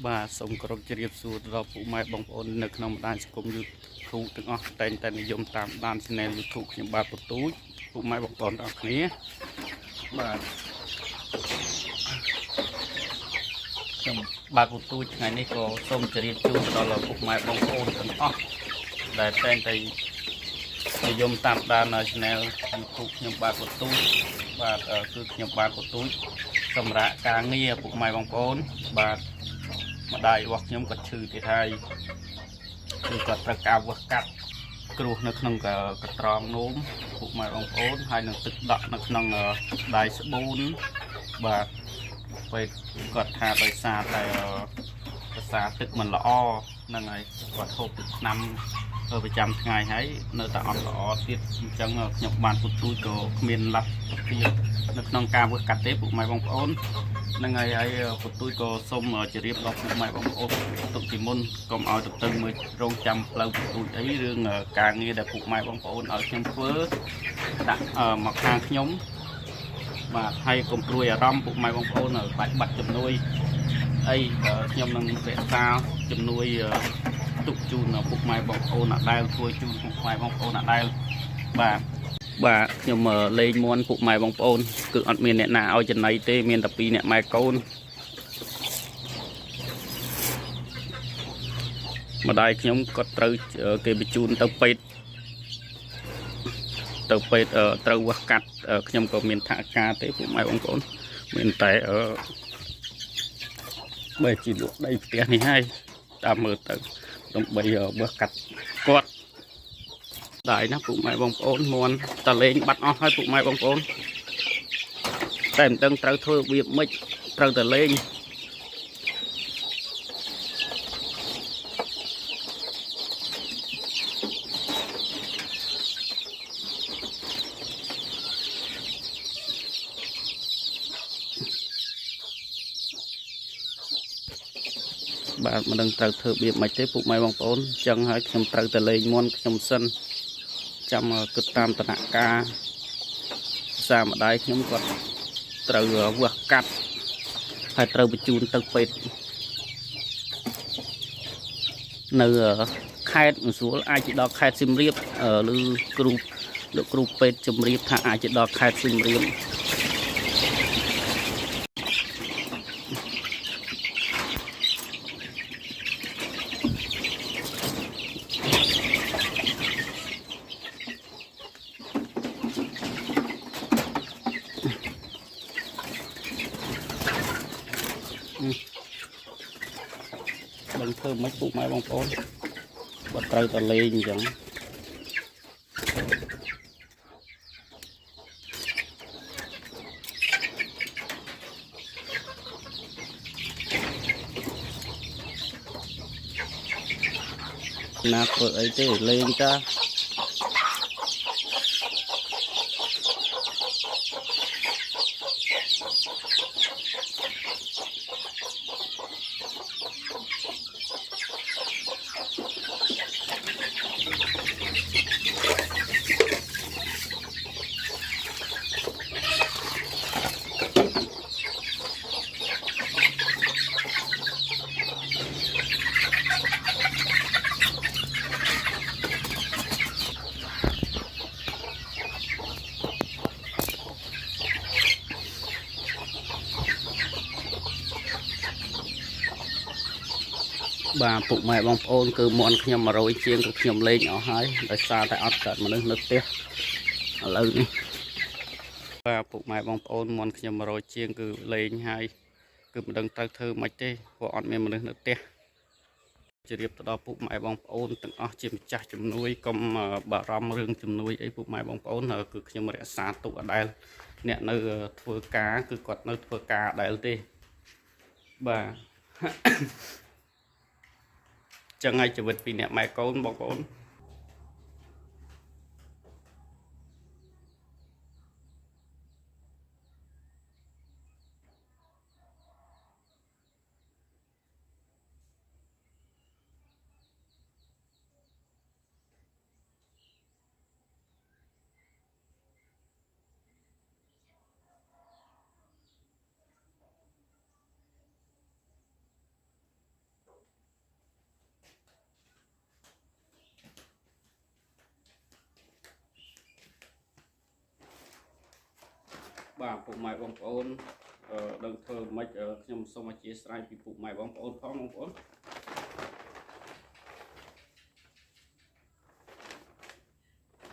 បាទសូមគោរពជម្រាបសួរដល់ពុកម៉ែបងប្អូននៅក្នុងបណ្ដាញសង្គម YouTube ទាំងអស់តែងតែនិយមតាមដាន Channel YouTube ខ្ញុំបាទបន្ទូចពុកម៉ែបងប្អូនទាំងអស់គ្នាបាទខ្ញុំបាទបន្ទូចថ្ងៃនេះក៏សូមជម្រាបជូនដល់ពុកម៉ែបងប្អូនទាំងអស់ដែលតែងតែនិយមតាមដាន Channel YouTube ខ្ញុំបាទបន្ទូចបាទគឺខ្ញុំបាទបន្ទូចសម្រាប់ការងារពុកម៉ែបងប្អូនបាទម្ដាយរបស់ខ្ញុំក៏ឈឺទៀតហើយគឺគាត់ត្រូវការវាស់កាត់គ្រោះនៅក្នុងកត្រងនោមពុកម៉ែបងប្អូនហើយនឹងទឹកដក់នៅក្នុងដៃស្បូនបាទពេលគាត់ថាដោយសារតែភាសាទឹកមិនល្អហ្នឹងហើយគាត់ហូបទឹកថ្នាំប្រចាំថ្ងៃហើយនៅតែអត់ល្អទៀតអញ្ចឹងខ្ញុំបានពុតទូចក៏គ្មានលទ្ធភាពនៅក្នុងការវាស់កាត់ទេពុកម៉ែបងប្អូនហ្នឹងហើយពុតទូចក៏សូមជម្រាបដល់ពុកម៉ែបងប្អូនទុកពីមុនកុំឲ្យទៅមើលរងចាំផ្លូវពុតទូចអីរឿងការងារដែលពុកម៉ែបងប្អូនឲ្យខ្ញុំធ្វើដាក់មកខាងខ្ញុំបាទហើយកុំព្រួយអារម្មណ៍ពុកម៉ែបងប្អូនបាច់បាត់ជំនួយអីខ្ញុំនឹងរក្សាជំនួយទុកជូនពុកម៉ែបងប្អូនអ្នកដែលធ្វើជូនពុកម៉ែបងប្អូនអ្នកដែលបាទខ្ញុំលេងមន់ពុកម៉ែបងប្អូនគឺអត់មានអ្នកណាឲ្យចំណៃទេមានតែ2អ្នកម៉ែកូនម្ដាយខ្ញុំគាត់ត្រូវគេបញ្ជូនទៅពេទ្យត្រូវវាស់កាត់ខ្ញុំក៏មានថាការទេពុកម៉ែបងប្អូនមានតែបើជាលក់ដីផ្ទះនេះហើយតាមមើលទៅដើម្បីវាស់កាត់គាត់ដែរណាពុកម៉ែបងប្អូនមន់តលេងបាត់អស់ហើយពុកម៉ែបងប្អូនតែមិនដឹងត្រូវធ្វើវាមិនត្រូវតលេងបាទមិនដឹងត្រូវធ្វើវាមិនទេពុកម៉ែបងប្អូនអញ្ចឹងហើយខ្ញុំត្រូវតលេងមន់ខ្ញុំសិនចាំគិតតាមតំណការសាម្ដាយខ្ញុំគាត់ត្រូវវាស់កាត់ហើយត្រូវបញ្ជូនទៅពេទ្យនៅខេត្តមស្រួលអាចទៅដល់ខេត្តសៀមរាបឬលោកគ្រូពេទ្យជំរាបថាអាចទៅដល់ខេត្តសៀមរាបដឹងធ្វើមិនពុកម៉ែបងប្អូនបើត្រូវតលេងអញ្ចឹងណាធ្វើអីទេលេងតាបាទពុកម៉ែបងប្អូនគឺមន់ខ្ញុំ100ជាងគឺខ្ញុំលេងអស់ហើយដោយសារតែអត់កើតមនុស្សនៅផ្ទះឥឡូវនេះបាទពុកម៉ែបងប្អូនមន់ខ្ញុំ100ជាងគឺលេងហើយគឺមិនដឹងត្រូវធ្វើម៉េចទេព្រោះអត់មានមនុស្សនៅផ្ទះជម្រាបទៅដល់ពុកម៉ែបងប្អូនទាំងអស់ជាម្ចាស់ជំនួយកុំបារម្ភរឿងជំនួយអីពុកម៉ែបងប្អូនគឺខ្ញុំរក្សាទុកអដែលអ្នកនៅធ្វើការគឺគាត់នៅធ្វើការអដែលទេបាទចឹងហើយជីវិតពីអ្នកម៉ែកូនបងប្អូន បាទពុកម៉ែបងប្អូនដឹងធ្វើមិនខ្ញុំសូមអធិស្ឋានពីពុកម៉ែបងប្អូនផងបងប្អូន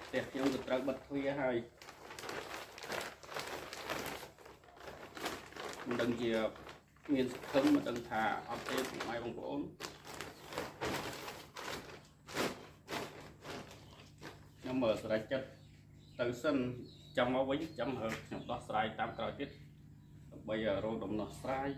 ផ្ទះខ្ញុំក៏ត្រូវបិទទ្វារហើយមិនដឹងជាមានសង្ឃឹមមិនដឹងថាអត់ទេពុកម៉ែបងប្អូនខ្ញុំមើលស្រេចចិត្តទៅសិនចាំមកវិញចាំខ្ញុំដោះស្រាយតាមក្រោយទៀតដើម្បីរកដំណោះស្រាយ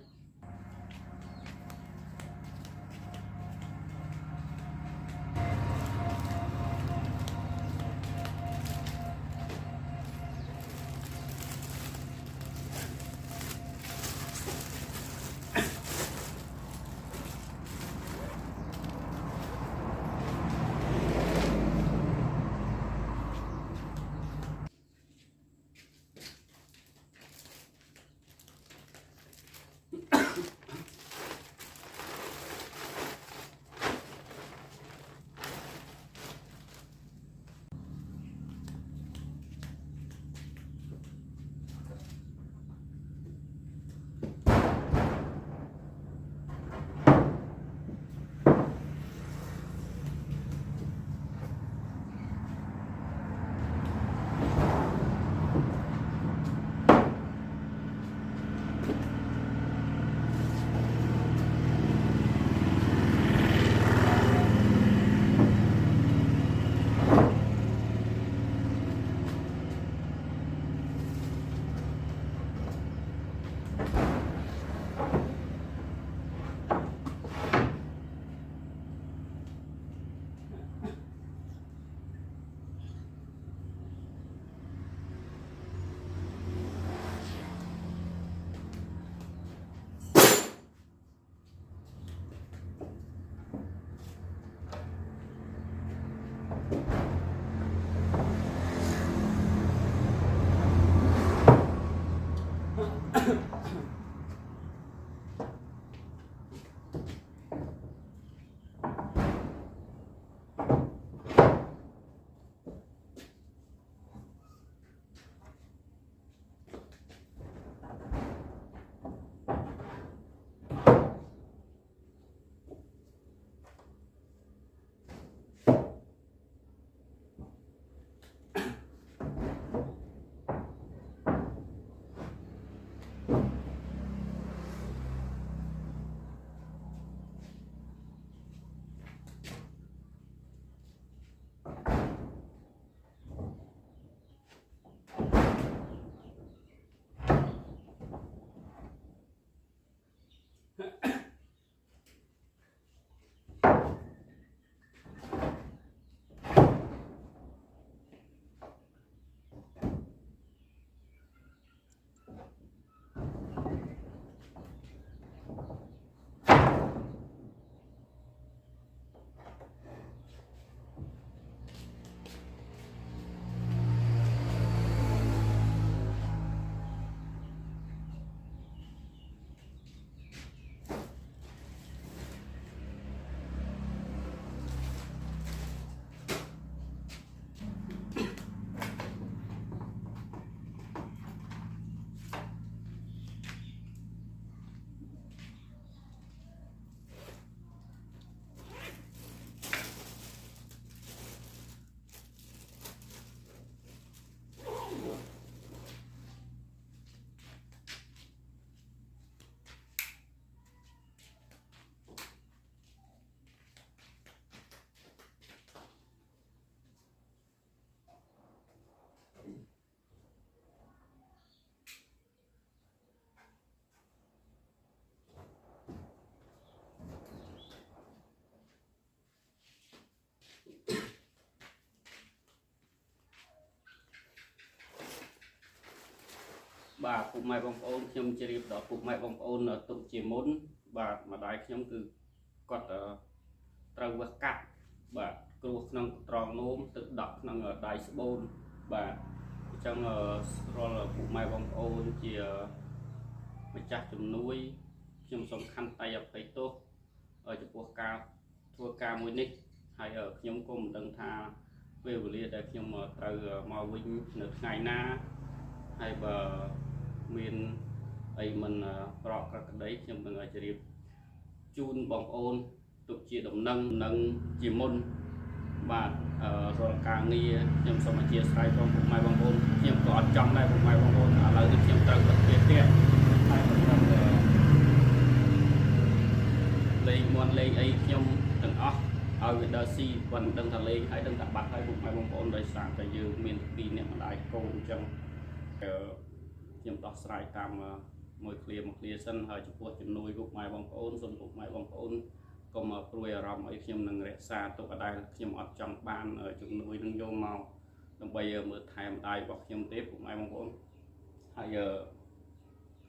បាទពុកម៉ែបងប្អូនខ្ញុំជម្រាបដល់ពុកម៉ែបងប្អូនទុកជាមុនបាទម្ដាយខ្ញុំគឺគាត់ត្រូវវះកាត់បាទគ្រោះក្នុងត្រង់នោមទឹកដក់ក្នុងដៃស្បូនបាទអញ្ចឹងរាល់ពុកម៉ែបងប្អូនជាម្ចាស់ជំនួយខ្ញុំសូមខន្តីអភ័យទោសចំពោះការធ្វើការមួយនេះហើយខ្ញុំក៏មិនដឹងថាពេលវេលាដែលខ្ញុំត្រូវមកវិញនៅថ្ងៃណាហើយបើ មានអីមិនប្រកក្រក្តីខ្ញុំនឹងជម្រាបជូនបងប្អូនទុកជាដំណឹងនឹងជាមុនបាទរាល់ការងារខ្ញុំសូមអធិស្ឋានផងពុកម៉ែបងប្អូនខ្ញុំក៏អត់ចង់ដែរពុកម៉ែបងប្អូនឥឡូវនេះខ្ញុំត្រូវបិទទ្វារផ្ទះហើយមិនដឹងលេងមន់លេងអីខ្ញុំទាំងអស់ឲ្យវាដល់ស៊ីមិនដឹងថាលេងហើយដឹងថាបាត់ហើយពុកម៉ែបងប្អូនដោយសារតែយើងមានពីរអ្នកម្ដាយកូនអញ្ចឹងខ្ញុំដោះស្រាយតាមមួយឃ្លាសិនហើយចំពោះជំនួយពុកម៉ែបងប្អូនសូមពុកម៉ែបងប្អូនកុំព្រួយអារម្មណ៍អីខ្ញុំនឹងរក្សាទុកអដែលខ្ញុំអត់ចង់បានជំនួយនឹងយកមកដើម្បីមើលថែម្ដាយរបស់ខ្ញុំទេពុកម៉ែបងប្អូនហើយ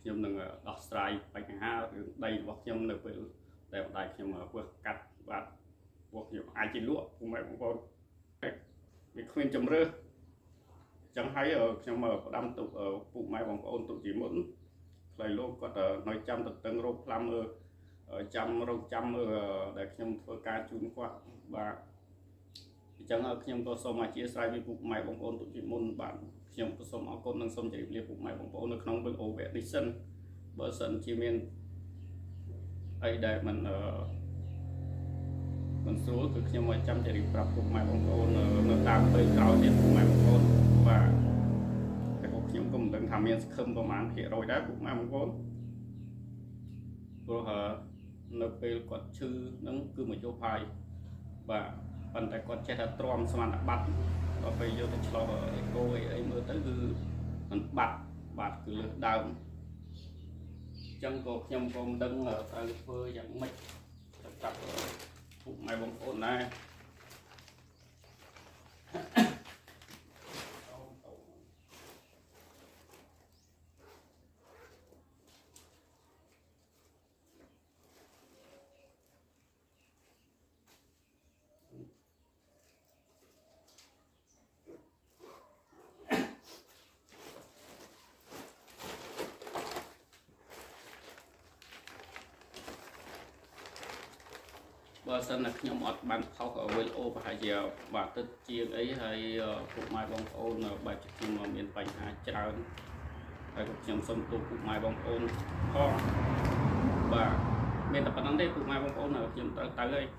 ខ្ញុំនឹងដោះស្រាយបញ្ហារឿងដីរបស់ខ្ញុំនៅពេលដែលម្ដាយខ្ញុំពោះកាត់បាទពួកខ្ញុំអាចជាលក់ពុកម៉ែបងប្អូនវាគ្មានជំរឿសចឹងហើយខ្ញុំផ្ដាំទុកពុកម៉ែបងប្អូនទុកជាមុនខ្លៃលោកគាត់នៅចាំតឹងរោគផ្លាំចាំរោគចាំដែលខ្ញុំធ្វើការជូនគាត់បាទអញ្ចឹងខ្ញុំក៏សូមអធិស្ឋានពីពុកម៉ែបងប្អូនទុកជាមុនបាទខ្ញុំក៏សូមអរគុណនិងសូមជម្រាបលាពុកម៉ែបងប្អូននៅក្នុងវីដេអូវគ្គនេះសិនបើសិនជាមានអីដែលមិនស្រួលគឺខ្ញុំមកចាំជម្រាបប្រាប់ពុកម៉ែបងប្អូននៅតាមពេលក្រោយទៀតពុកម៉ែបងប្អូនបាទតែខ្ញុំក៏មិនដឹងថាមានសង្ឃឹមប្រហែលភាគរយដែរពុកម៉ែបងប្អូនព្រោះនៅពេលគាត់ឈឺហ្នឹងគឺមកយកហើយបាទប៉ុន្តែគាត់ចេះតែទ្រាំស្មានតែបាត់ដល់ពេលយកទៅឆ្លោះអេកូអីមើលទៅគឺมันបាត់គឺលើសដើមអញ្ចឹងក៏ខ្ញុំក៏មិនដឹងត្រូវធ្វើយ៉ាងម៉េចទៅប្រាប់ពុកម៉ែបងប្អូនដែរបើសិនណាខ្ញុំអត់បានខុសវីដេអូប្រហែលជាបាទទឹកជាងអីហើយពុកម៉ែបងប្អូនបែបខ្ញុំមានបញ្ហាច្រើនហើយខ្ញុំសូមទូពុកម៉ែបងប្អូនផងបាទមានតែប៉ុណ្្នឹងទេពុកម៉ែបងប្អូនខ្ញុំត្រូវទៅហើយ